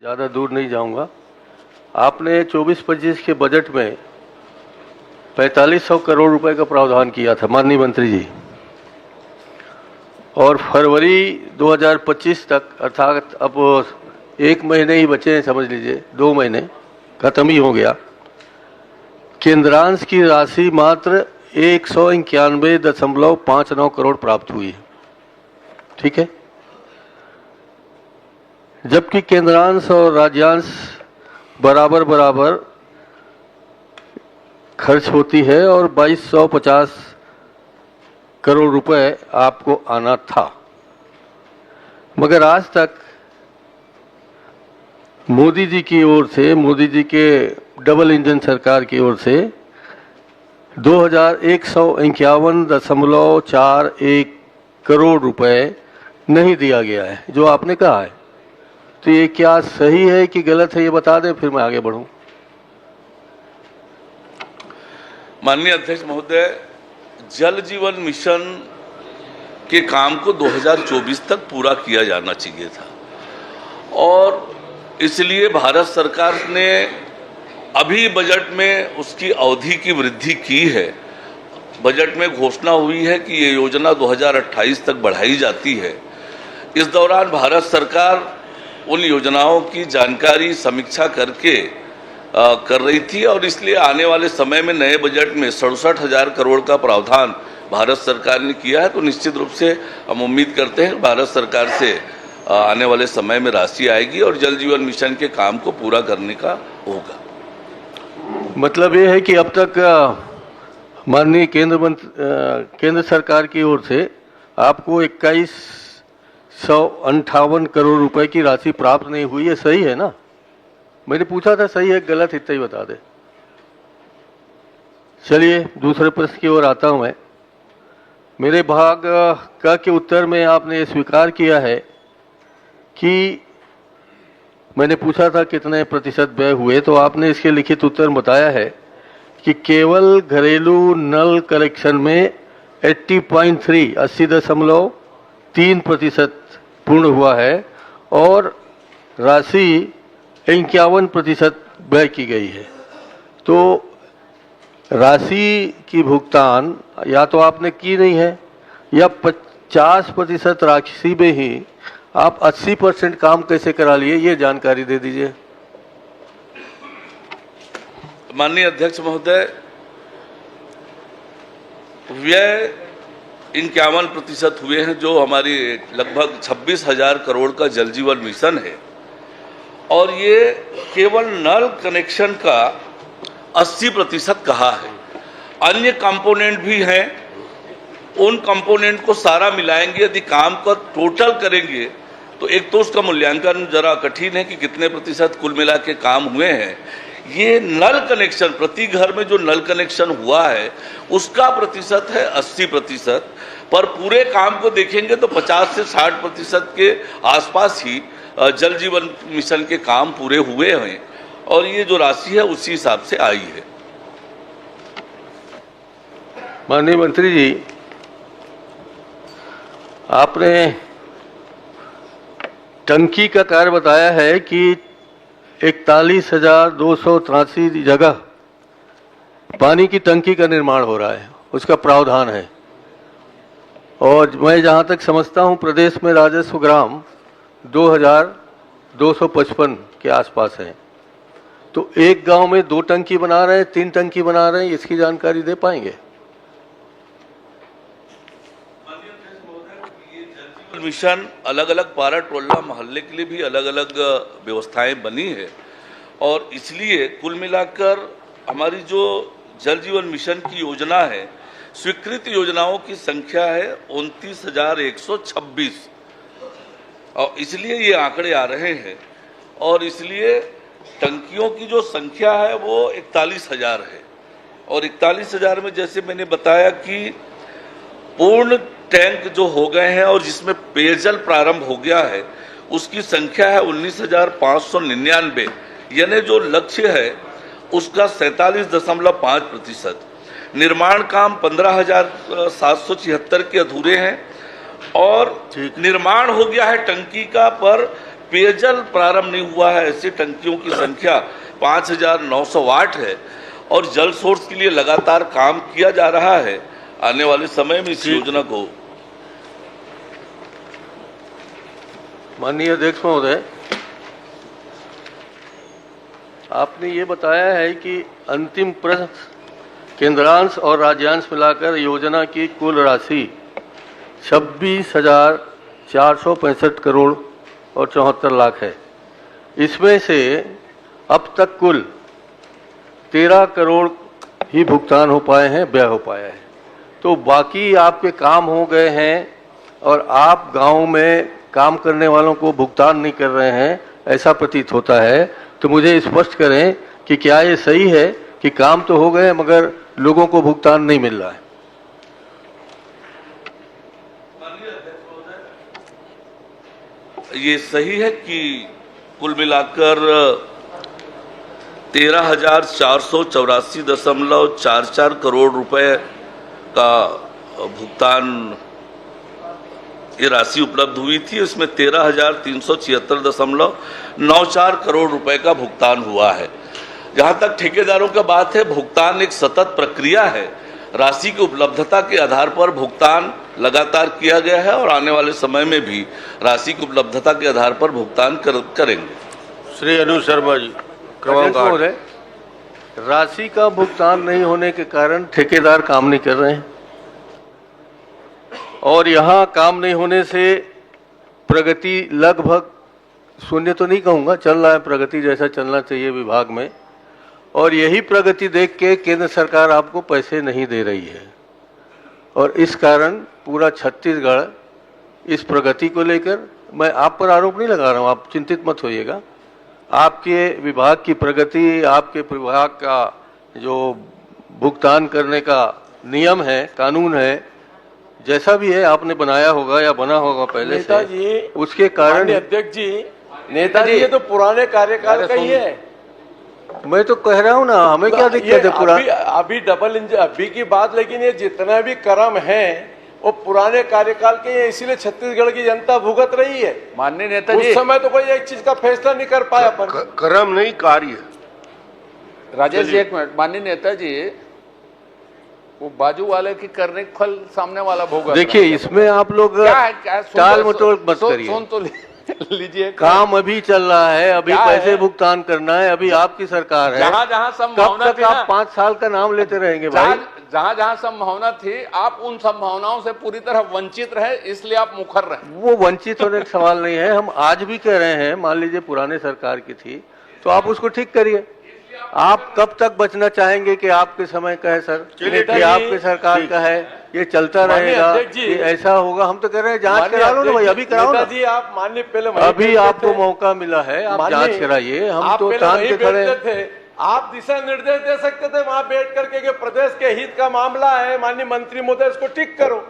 ज़्यादा दूर नहीं जाऊंगा। आपने 24-25 के बजट में 4500 करोड़ रुपए का प्रावधान किया था माननीय मंत्री जी, और फरवरी 2025 तक अर्थात अब 1 महीने ही बचे हैं, समझ लीजिए 2 महीने खत्म ही हो गया। केंद्रांश की राशि मात्र 191.59 करोड़ प्राप्त हुई है, ठीक है, जबकि केंद्रांश और राज्यांश बराबर बराबर खर्च होती है और 2250 करोड़ रुपए आपको आना था। मगर आज तक मोदी जी की ओर से, मोदी जी के डबल इंजन सरकार की ओर से 2151.41 करोड़ रुपए नहीं दिया गया है, जो आपने कहा है। तो ये क्या सही है कि गलत है, ये बता दें, फिर मैं आगे बढ़ूं। माननीय अध्यक्ष महोदय, जल जीवन मिशन के काम को 2024 तक पूरा किया जाना चाहिए था और इसलिए भारत सरकार ने अभी बजट में उसकी अवधि की वृद्धि की है। बजट में घोषणा हुई है कि ये योजना 2028 तक बढ़ाई जाती है। इस दौरान भारत सरकार उन योजनाओं की जानकारी समीक्षा करके कर रही थी और इसलिए आने वाले समय में नए बजट में 67,000 करोड़ का प्रावधान भारत सरकार ने किया है। तो निश्चित रूप से हम उम्मीद करते हैं भारत सरकार से आने वाले समय में राशि आएगी और जल जीवन मिशन के काम को पूरा करने का होगा। मतलब ये है कि अब तक माननीय केंद्र सरकार की ओर से आपको 2158 करोड़ रुपए की राशि प्राप्त नहीं हुई है, सही है ना? मैंने पूछा था सही है गलत, इतना ही बता दे। चलिए दूसरे प्रश्न की ओर आता हूं मैं। मेरे भाग क के उत्तर में आपने स्वीकार किया है कि मैंने पूछा था कितने प्रतिशत व्यय हुए, तो आपने इसके लिखित उत्तर बताया है कि केवल घरेलू नल कनेक्शन में 80.3% पूर्ण हुआ है और राशि 51% व्यय की गई है। तो राशि की भुगतान या तो आपने की नहीं है या 50% राशि में ही आप 80% काम कैसे करा लिए, ये जानकारी दे दीजिए। माननीय अध्यक्ष महोदय, व्यय 51% हुए हैं, जो हमारी लगभग 26,000 करोड़ का जल जीवन मिशन है और ये केवल नल कनेक्शन का 80% कहा है। अन्य कंपोनेंट भी हैं, उन कंपोनेंट को सारा मिलाएंगे, यदि काम का टोटल करेंगे तो एक तो उसका मूल्यांकन जरा कठिन है कि कितने प्रतिशत कुल मिला के काम हुए हैं। ये नल कनेक्शन, प्रति घर में जो नल कनेक्शन हुआ है उसका प्रतिशत है 80%, पर पूरे काम को देखेंगे तो 50 से 60% के आसपास ही जल जीवन मिशन के काम पूरे हुए हैं और ये जो राशि है उसी हिसाब से आई है। माननीय मंत्री जी, आपने टंकी का कार्य बताया है कि 41,283 जगह पानी की टंकी का निर्माण हो रहा है, उसका प्रावधान है। और मैं जहां तक समझता हूं प्रदेश में राजस्व ग्राम 2255 के आसपास हैं। तो एक गांव में 2 टंकी बना रहे हैं, 3 टंकी बना रहे हैं, इसकी जानकारी दे पाएंगे? मिशन अलग अलग पारा टोला मोहल्ले के लिए भी अलग अलग व्यवस्थाएं बनी है और इसलिए कुल मिलाकर हमारी जो जल जीवन मिशन की योजना है, स्वीकृत योजनाओं की संख्या है 29,126 और इसलिए ये आंकड़े आ रहे हैं और इसलिए टंकियों की जो संख्या है वो 41,000 है और 41,000 में जैसे मैंने बताया कि पूर्ण टैंक जो हो गए हैं और जिसमें पेयजल प्रारंभ हो गया है उसकी संख्या है 19,599, यानी जो लक्ष्य है उसका 47.5%। निर्माण काम 15,776 के अधूरे हैं और निर्माण हो गया है टंकी का, पर पेयजल प्रारंभ नहीं हुआ है। ऐसी टंकियों की संख्या 5,908 है और जल सोर्स के लिए लगातार काम किया जा रहा है। आने वाले समय में इस योजना को माननीय अध्यक्ष महोदय, आपने ये बताया है कि अंतिम प्रश्न केंद्रांश और राज्यांश मिलाकर योजना की कुल राशि 26,465 करोड़ और 74 लाख है। इसमें से अब तक कुल 13 करोड़ ही भुगतान हो पाए हैं, व्यय हो पाया है। तो बाकी आपके काम हो गए हैं और आप गांव में काम करने वालों को भुगतान नहीं कर रहे हैं, ऐसा प्रतीत होता है। तो मुझे स्पष्ट करें कि क्या ये सही है कि काम तो हो गए मगर लोगों को भुगतान नहीं मिल रहा है? ये सही है कि कुल मिलाकर 13,484.44 करोड़ रुपए का भुगतान ये राशि उपलब्ध हुई थी। इसमें 13,376.94 करोड़ रुपए का भुगतान हुआ है। जहां तक ठेकेदारों का बात है, भुगतान एक सतत प्रक्रिया है। राशि की उपलब्धता के आधार पर भुगतान लगातार किया गया है और आने वाले समय में भी राशि की उपलब्धता के आधार पर भुगतान करेंगे। श्री अनु शर्मा जी, क्रमांक 8। राशि का भुगतान नहीं होने के कारण ठेकेदार काम नहीं कर रहे हैं और यहाँ काम नहीं होने से प्रगति लगभग शून्य तो नहीं कहूँगा, चल रहा है प्रगति जैसा चलना चाहिए विभाग में। और यही प्रगति देख के केंद्र सरकार आपको पैसे नहीं दे रही है और इस कारण पूरा छत्तीसगढ़ इस प्रगति को लेकर, मैं आप पर आरोप नहीं लगा रहा हूँ, आप चिंतित मत होइएगा। आपके विभाग की प्रगति, आपके विभाग का जो भुगतान करने का नियम है, कानून है, जैसा भी है आपने बनाया होगा या बना होगा पहले से, उसके कारण। अध्यक्ष जी, नेताजी ये तो पुराने कार्यकाल का ही है। मैं तो कह रहा हूँ ना, हमें क्या दिक्कत है? अभी डबल इंजन अभी की बात, लेकिन ये जितना भी क्रम है वो पुराने कार्यकाल के हैं, इसीलिए छत्तीसगढ़ की जनता भुगत रही है। माननीय नेताजी, उस समय तो कोई एक चीज का फैसला नहीं कर पाया अपन। क्रम नहीं, कार्य। राजेश जी एक मिनट। माननीय नेताजी, वो बाजू वाले की करने का फल सामने वाला भोग। देखिए, इसमें आप लोग टाल मटोल मत करिए। सुन तो लीजिए, काम अभी चल रहा है, अभी पैसे भुगतान करना है, अभी आपकी सरकार है। जहां संभावना कब तक आप 5 साल का नाम लेते रहेंगे भाई? जहां संभावना थी, आप उन संभावनाओं से पूरी तरह वंचित रहे, इसलिए आप मुखर रहे। वो वंचित होने का सवाल नहीं है, हम आज भी कह रहे हैं, मान लीजिए पुराने सरकार की थी तो आप उसको ठीक करिए। आप कब तक बचना चाहेंगे कि आपके समय का है सर, कि आपके सरकार का है, ये चलता रहेगा, ये ऐसा होगा? हम तो कह रहे हैं जांच करा लो ना भाई, अभी कराओ ना जी। आप माननीय पहले अभी आपको मौका मिला है, आप जांच कराइए। हम तो तान के खड़े थे। आप दिशा निर्देश दे सकते थे वहां बैठ करके कि प्रदेश के हित का मामला है, माननीय मंत्री महोदय इसको ठीक करो।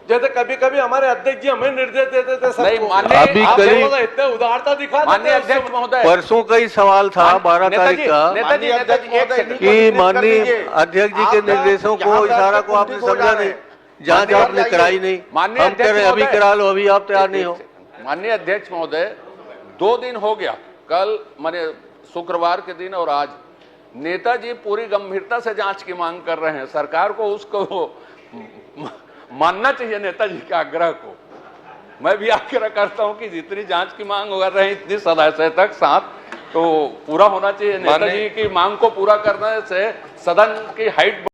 जैसे कभी कभी हमारे अध्यक्ष जी हमें निर्देश देते थे सब। अभी करीब इतने उदारता दिखा माननीय अध्यक्ष महोदय, परसों का ही सवाल था 12 तारीख का कि माननीय अध्यक्ष जी के निर्देशों को, इशारा को आपने समझा नहीं, जांच आपने कराई नहीं। हम कह रहे अभी करा लो, अभी आप तैयार नहीं हो। माननीय अध्यक्ष महोदय, 2 दिन हो गया, कल माने शुक्रवार के दिन और आज नेताजी पूरी गंभीरता से जांच की मांग कर रहे हैं। सरकार को उसको मानना चाहिए, नेताजी के आग्रह को। मैं भी आग्रह करता हूं कि जितनी जांच की मांग कर रहे हैं, इतनी सदस्य तक साथ तो पूरा होना चाहिए। नेताजी की मांग को पूरा करने से सदन की हाइट